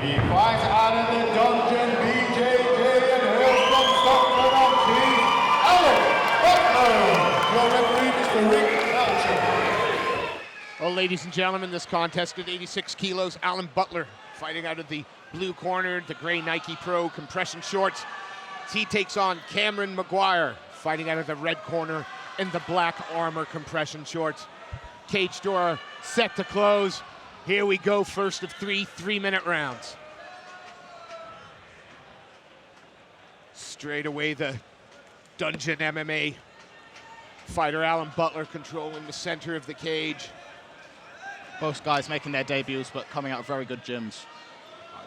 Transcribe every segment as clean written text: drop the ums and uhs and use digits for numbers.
He fights out of the dungeon, BJJ, and hails from Stockton-on-Sea, Alan Butler. Your referee, Mr. Rick Belcher. Well, ladies and gentlemen, this contest at 86 kilos, Alan Butler fighting out of the blue corner, the gray Nike Pro compression shorts. He takes on Cameron Maguire, fighting out of the red corner in the black armor compression shorts. Cage door set to close. Here we go, first of three 3-minute rounds. Straight away, the Dungeon MMA fighter Alan Butler controlling the center of the cage. Both guys making their debuts, but coming out of very good gyms.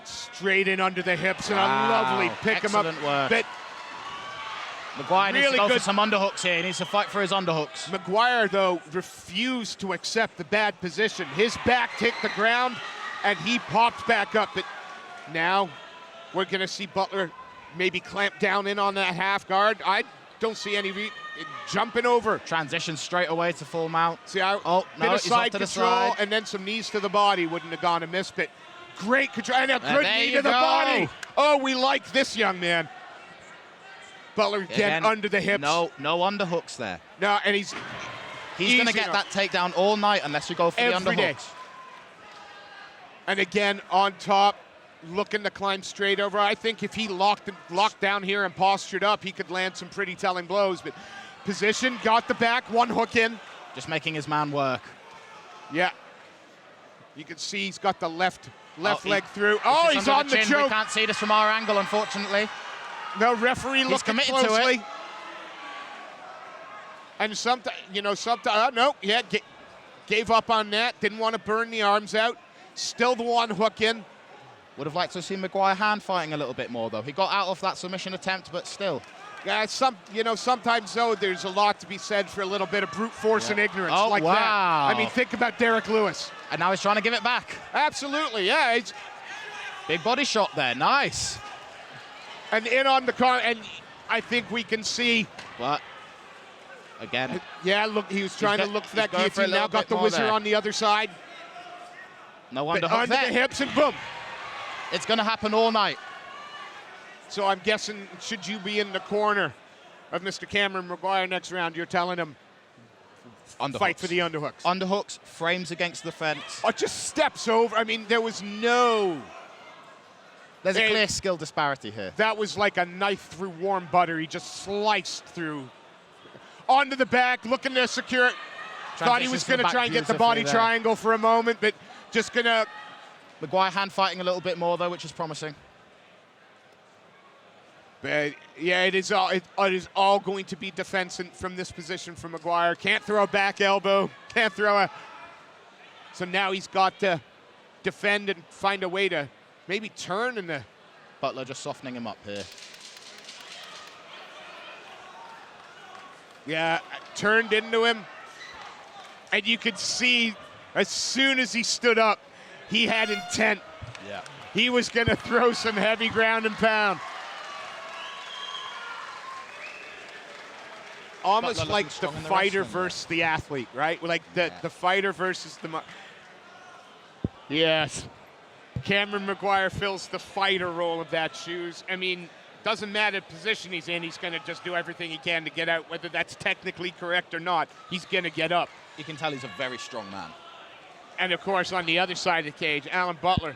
Straight in under the hips and a lovely pick him up. Excellent work. But Maguire needs really to go good. for some underhooks here. He needs to fight for his underhooks. Maguire, though, refused to accept the bad position. His back hit the ground, and he popped back up. But now we're going to see Butler maybe clamp down in on that half guard. I don't see any jumping over. Transition straight away to full mount. See, bit of he's side off to the control, side. and then some knees to the body wouldn't have gone amiss, but great control, and a good there knee you to the go. body. Oh, we like this young man. Butler Again, under the hips. No underhooks there. No, and he's going to get that takedown all night unless you go for the every underhooks. day. And again, on top, looking to climb straight over. I think if he locked down here and postured up, he could land some pretty telling blows. But position, got the back, one hook in. Just making his man work. Yeah. You can see he's got the left leg through. Oh, he's on the chin. choke. We can't see this from our angle, unfortunately. No, referee looking committed closely. to it. And gave up on that. Didn't want to burn the arms out. Still the one hook in. Would have liked to see Maguire hand fighting a little bit more, though. He got out of that submission attempt, but still. Yeah, sometimes, though, there's a lot to be said for a little bit of brute force and ignorance like wow. that. I mean, think about Derek Lewis. And now he's trying to give it back. Absolutely, yeah. Big body shot there, nice. And in on the car, and I think we can see. But again. Yeah, look, he was trying to look for that guillotine. Now got the whizzer on the other side. No underhook under there. the hips and boom. It's going to happen all night. So I'm guessing, should you be in the corner of Mr. Cameron Maguire next round, you're telling him fight for the underhooks. Underhooks, frames against the fence. Oh, just steps over. I mean, there was no... There's a clear skill disparity here. That was like a knife through warm butter. He just sliced through. Onto the back, looking to secure it. Thought he was going to try and get the body triangle for a moment, but just going to... Maguire hand fighting a little bit more, though, which is promising. But yeah, it is all going to be defensive from this position from Maguire. Can't throw a back elbow. Can't throw a... So now he's got to defend and find a way to maybe turn in the... Butler just softening him up here. Yeah, turned into him. And you could see as soon as he stood up, he had intent. Yeah. He was going to throw some heavy ground and pound. Almost like the fighter versus the athlete, right? Like the fighter versus the... Yes. Cameron Maguire fills the fighter role of that shoes. I mean, doesn't matter the position he's in, he's going to just do everything he can to get out, whether that's technically correct or not. He's going to get up. You can tell he's a very strong man. And, of course, on the other side of the cage, Alan Butler.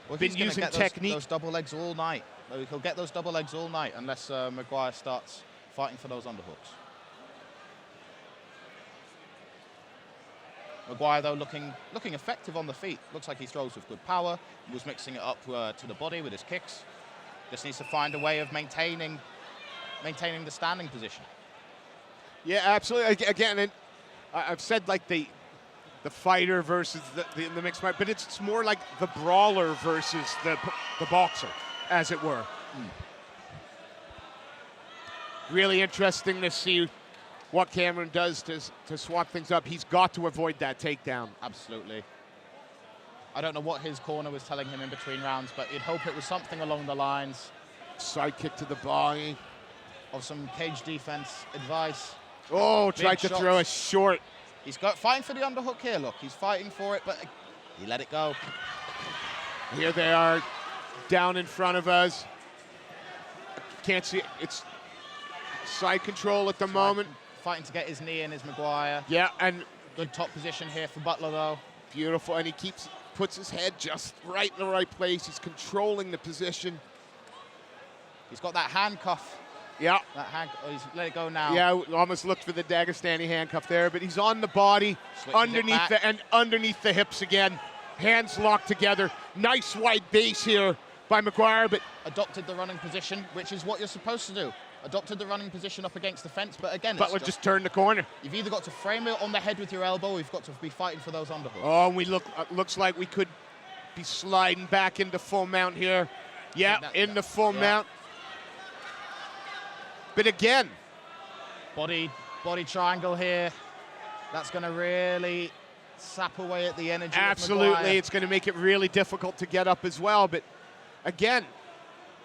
Well, been using technique. Those double legs all night. He'll get those double legs all night unless Maguire starts fighting for those underhooks. Maguire, though, looking effective on the feet. Looks like he throws with good power. He was mixing it up to the body with his kicks. Just needs to find a way of maintaining the standing position. Yeah, absolutely. Again, I've said like the fighter versus the mixed fight, but it's more like the brawler versus the boxer, as it were. Really interesting to see what Cameron does to swap things up. He's got to avoid that takedown. Absolutely. I don't know what his corner was telling him in between rounds, but you'd hope it was something along the lines. Side kick to the body. Of some cage defense advice. Oh, tried to throw a short. He's fighting for the underhook here, look. He's fighting for it, but he let it go. Here they are down in front of us. Can't see it. It's side control at the moment. Fighting to get his knee in is Maguire. Yeah, and Good top position here for Butler, though. beautiful. And he puts his head just right in the right place. He's controlling the position. He's got that handcuff. Yeah. He's let it go now. Yeah, almost looked for the Dagestani handcuff there, but he's on the body, underneath the hips again. Hands locked together. Nice wide base here by Maguire, but Adopted the running position, which is what you're supposed to do. Adopted the running position up against the fence, but again, Butler just turned the corner. You've either got to frame it on the head with your elbow, or you've got to be fighting for those underhooks. Oh, and we looks like we could be sliding back into full mount here. Yeah, into full mount. But again, Body triangle here. That's going to really sap away at the energy. absolutely, it's going to make it really difficult to get up as well. But again,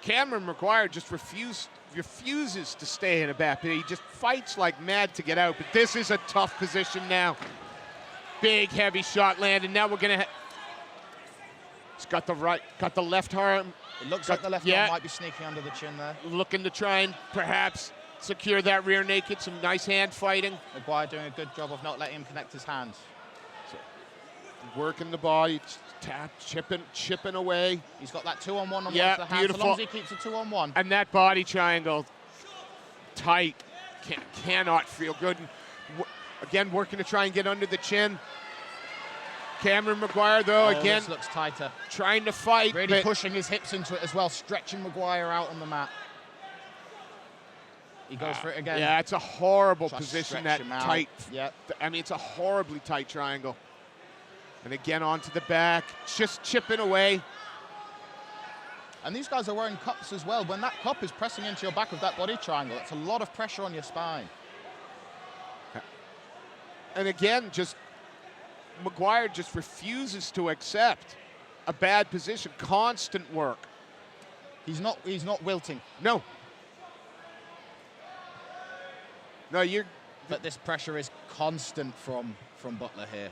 Cameron Maguire just refuses to stay in a back. He just fights like mad to get out. But this is a tough position now. Big, heavy shot landed. Now we're going to. He's got the left arm. It looks like the left arm might be sneaking under the chin there. Looking to try and perhaps secure that rear naked. Some nice hand fighting. Maguire doing a good job of not letting him connect his hands. So, working the body, chipping away. He's got that 2-on-1 on one of the hands. Beautiful. As long as he keeps a 2-on-1. And that body triangle, tight, cannot feel good. And again, working to try and get under the chin. Cameron Maguire, though, again, this looks tighter. Trying to fight. Really pushing his hips into it as well, stretching Maguire out on the mat. He goes for it again. Yeah, it's a horrible position, that tight. Yeah. I mean, it's a horribly tight triangle. And again, onto the back, just chipping away. And these guys are wearing cups as well. When that cup is pressing into your back with that body triangle, it's a lot of pressure on your spine. And again, Maguire just refuses to accept a bad position. Constant work. He's not wilting. No. But this pressure is constant from Butler here.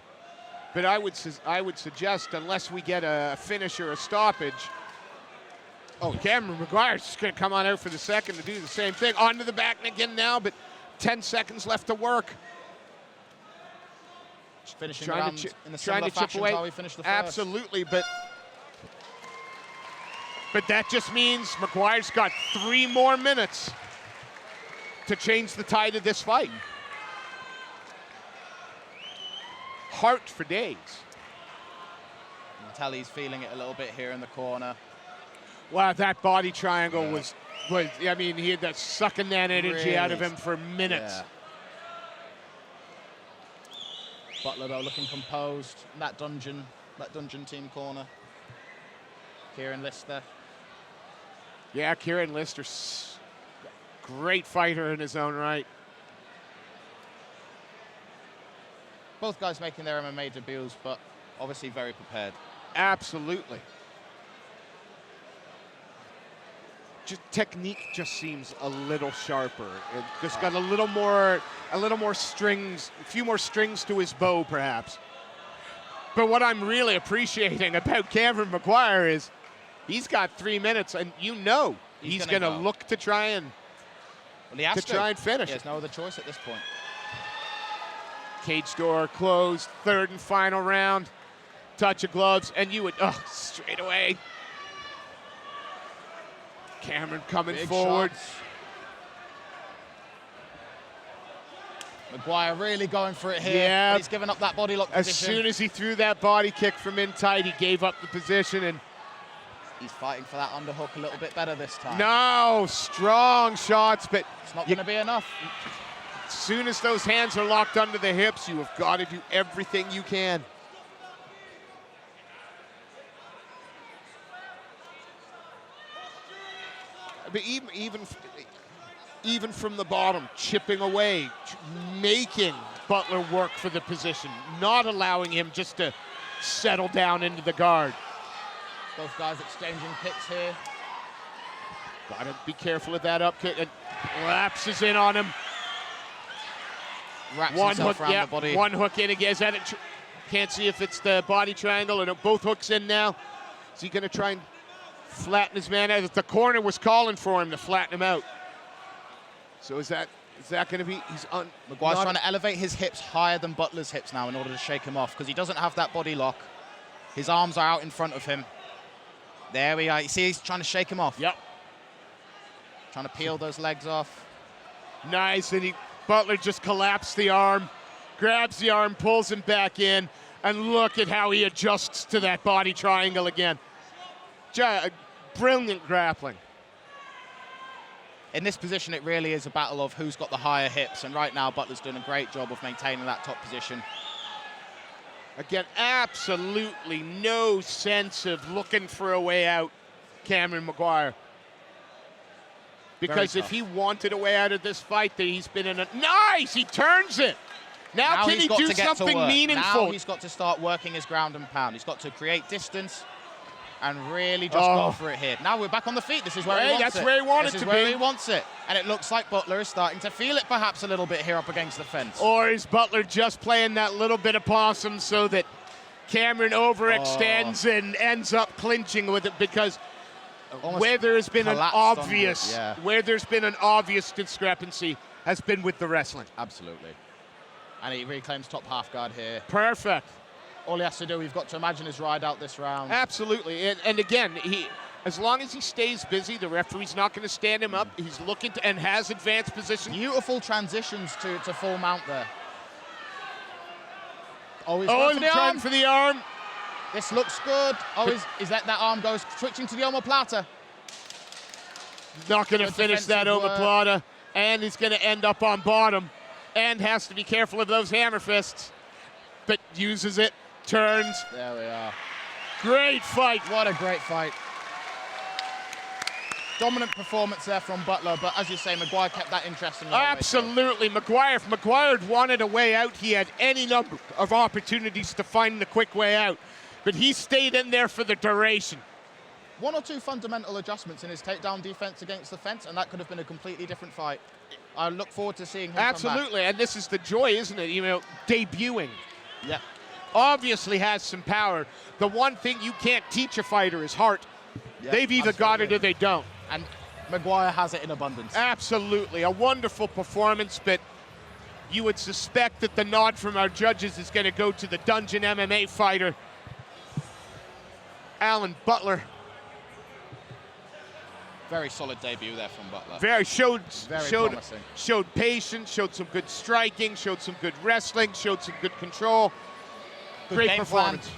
But I would suggest, unless we get a finish or a stoppage, Cameron Maguire's just going to come on out for the second to do the same thing. Onto the back again now, but 10 seconds left to work. Finishing round in the similar fashion to how we finished the first. Absolutely, but that just means Maguire's got 3 more minutes to change the tide of this fight. Heart for days. You can tell he's feeling it a little bit here in the corner. Wow, that body triangle was I mean, he had that sucking that energy out of him for minutes. Yeah. Butler, though, looking composed in that dungeon team corner. Kieran Lister. Yeah, Kieran Lister, great fighter in his own right. Both guys making their MMA debuts, but obviously very prepared. Absolutely. Technique just seems a little sharper. It just got a little more strings, a few more strings to his bow, perhaps. But what I'm really appreciating about Cameron Maguire is he's got 3 minutes, and he's going to look to try and try and finish. He has no other choice at this point. Cage door closed. 3rd and final round. Touch of gloves, and you would straight away. Cameron coming forward. Shots. Maguire really going for it here. Yeah. He's given up that body lock As position. soon as he threw that body kick from in tight, he gave up the position, and he's fighting for that underhook a little bit better this time. no, strong shots, but It's not going to be enough. as soon as those hands are locked under the hips, you have got to do everything you can. But even from the bottom, chipping away, making Butler work for the position, not allowing him just to settle down into the guard. Both guys exchanging kicks here. Got to be careful of that up kick, and lapses in on him. Wraps himself around the body. One hook in again. Can't see if it's the body triangle, and both hooks in now. Is he going to try and flatten his man out? The corner was calling for him to flatten him out. So is that going to be? He's on. Maguire's trying to elevate his hips higher than Butler's hips now in order to shake him off because he doesn't have that body lock. His arms are out in front of him. There we are. You see, he's trying to shake him off. Yep. Trying to peel those legs off. Nice, and Butler just collapsed the arm, grabs the arm, pulls him back in, and look at how he adjusts to that body triangle again. Brilliant grappling. In this position, it really is a battle of who's got the higher hips, and right now Butler's doing a great job of maintaining that top position. Again, absolutely no sense of looking for a way out, Cameron Maguire. Because if he wanted a way out of this fight, that he's been in a... Nice! He turns it! Now can he do something meaningful? Now he's got to start working his ground and pound. He's got to create distance and really just go for it here. Now we're back on the feet. This is where he wants it. That's where he wanted to be. This is where he wants it. And it looks like Butler is starting to feel it perhaps a little bit here up against the fence. Or is Butler just playing that little bit of possum so that Cameron overextends and ends up clinching with it? Because where there's been an obvious discrepancy has been with the wrestling. Absolutely. And he reclaims top half guard here. Perfect. All he has to do, we've got to imagine, is ride out this round. Absolutely. And again, as long as he stays busy, the referee's not going to stand him up. He's looking to, and has advanced position. Beautiful transitions to full mount there. Oh, he's trying for the arm. This looks good. Oh, he's let that arm go. Switching to the omoplata. Not going to finish that omoplata. And he's going to end up on bottom. And has to be careful of those hammer fists. But uses it, turns. There we are. Great fight. What a great fight. Dominant performance there from Butler, but as you say, Maguire kept that interesting. Absolutely. Maguire, if Maguire had wanted a way out, he had any number of opportunities to find the quick way out. But he stayed in there for the duration. One or two fundamental adjustments in his takedown defense against the fence, and that could have been a completely different fight. I look forward to seeing him Absolutely, come back. And this is the joy, isn't it? You know, debuting. Yeah. Obviously has some power. The one thing you can't teach a fighter is heart. Yeah, they've either got it or they don't. And Maguire has it in abundance. Absolutely, a wonderful performance, but you would suspect that the nod from our judges is going to go to the Dungeon MMA fighter, Alan Butler. Very solid debut there from Butler. Showed patience, showed some good striking, showed some good wrestling, showed some good control. Great performance.